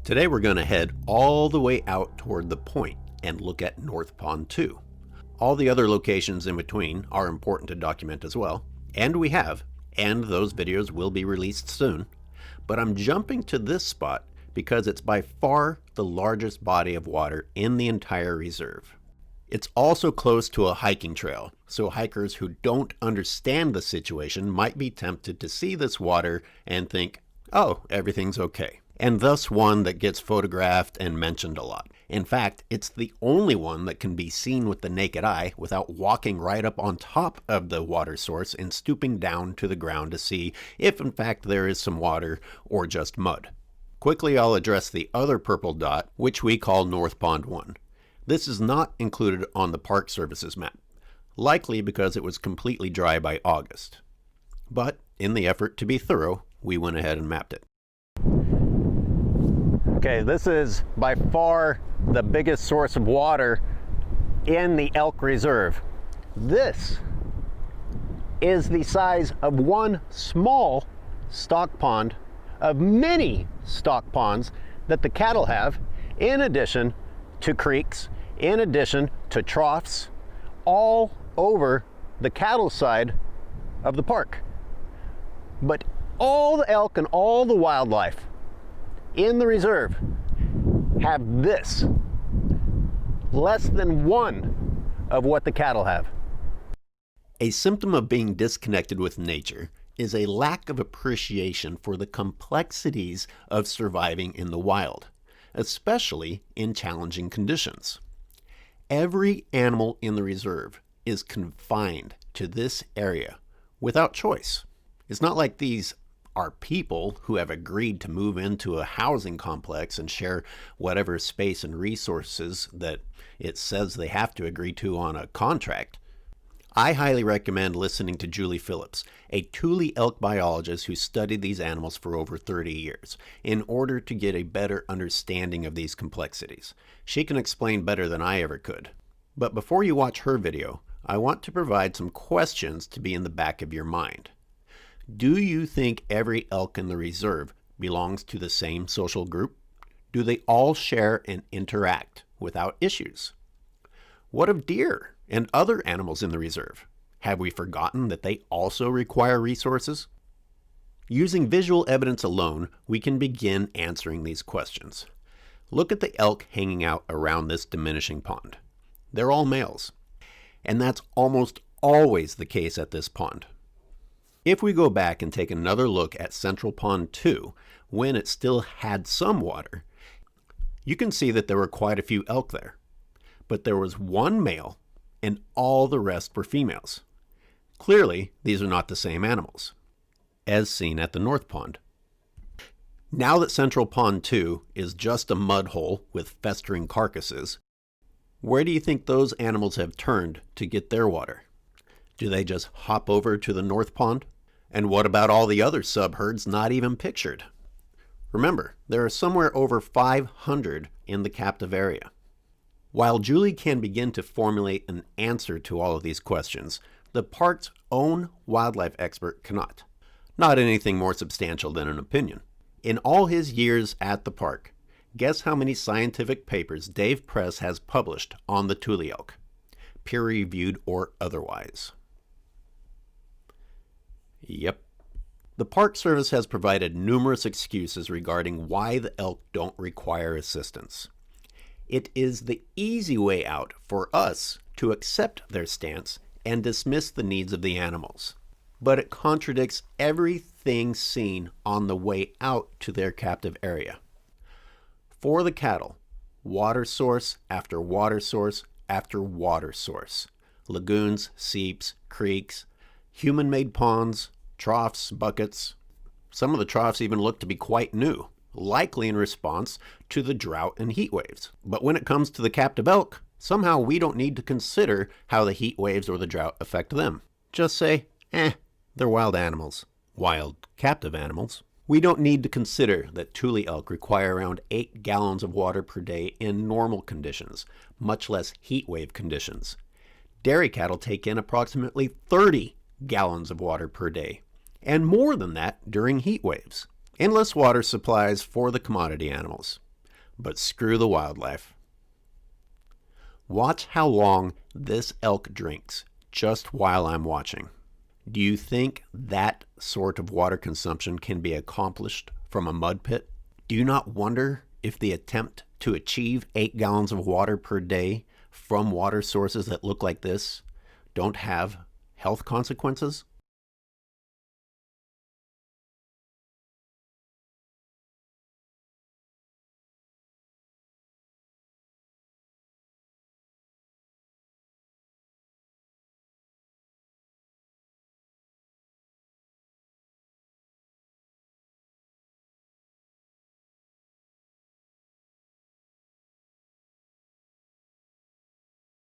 Today we're going to head all the way out toward the point and look at North Pond 2. All the other locations in between are important to document as well, and we have, and those videos will be released soon. But I'm jumping to this spot because it's by far the largest body of water in the entire reserve. It's also close to a hiking trail, so hikers who don't understand the situation might be tempted to see this water and think, oh, everything's okay. And thus one that gets photographed and mentioned a lot. In fact, it's the only one that can be seen with the naked eye without walking right up on top of the water source and stooping down to the ground to see if in fact there is some water or just mud. Quickly, I'll address the other purple dot, which we call North Pond 1. This is not included on the Park Service's map, likely because it was completely dry by August. But in the effort to be thorough, we went ahead and mapped it. Okay, this is by far the biggest source of water in the Elk Reserve. This is the size of one small stock pond of many stock ponds that the cattle have, in addition to creeks, in addition to troughs, all over the cattle side of the park. But all the elk and all the wildlife in the reserve have this, less than one of what the cattle have. A symptom of being disconnected with nature is a lack of appreciation for the complexities of surviving in the wild, especially in challenging conditions. Every animal in the reserve is confined to this area without choice. It's not like these are people who have agreed to move into a housing complex and share whatever space and resources that it says they have to agree to on a contract. I highly recommend listening to Julie Phillips, a Thule elk biologist who studied these animals for over 30 years, in order to get a better understanding of these complexities. She can explain better than I ever could. But before you watch her video, I want to provide some questions to be in the back of your mind. Do you think every elk in the reserve belongs to the same social group? Do they all share and interact without issues? What of deer and other animals in the reserve? Have we forgotten that they also require resources? Using visual evidence alone, we can begin answering these questions. Look at the elk hanging out around this diminishing pond. They're all males, and that's almost always the case at this pond. If we go back and take another look at Central Pond 2, when it still had some water, you can see that there were quite a few elk there. But there was one male and all the rest were females. Clearly, these are not the same animals, as seen at the North Pond. Now that Central Pond 2 is just a mud hole with festering carcasses, where do you think those animals have turned to get their water? Do they just hop over to the North Pond? And what about all the other subherds not even pictured? Remember, there are somewhere over 500 in the captive area. While Julie can begin to formulate an answer to all of these questions, the park's own wildlife expert cannot. Not anything more substantial than an opinion. In all his years at the park, guess how many scientific papers Dave Press has published on the Thule elk, peer-reviewed or otherwise? Yep. The Park Service has provided numerous excuses regarding why the elk don't require assistance. It is the easy way out for us to accept their stance and dismiss the needs of the animals. But it contradicts everything seen on the way out to their captive area. For the cattle, water source after water source after water source. Lagoons, seeps, creeks, human-made ponds, troughs, buckets. Some of the troughs even look to be quite new, likely in response to the drought and heat waves. But when it comes to the captive elk, somehow we don't need to consider how the heat waves or the drought affect them. Just say, they're wild animals. Wild captive animals. We don't need to consider that Thule elk require around 8 gallons of water per day in normal conditions, much less heat wave conditions. Dairy cattle take in approximately 30 gallons of water per day, and more than that during heat waves. Endless water supplies for the commodity animals. but screw the wildlife. Watch how long this elk drinks just while I'm watching. Do you think that sort of water consumption can be accomplished from a mud pit? Do you not wonder if the attempt to achieve 8 gallons of water per day from water sources that look like this don't have health consequences?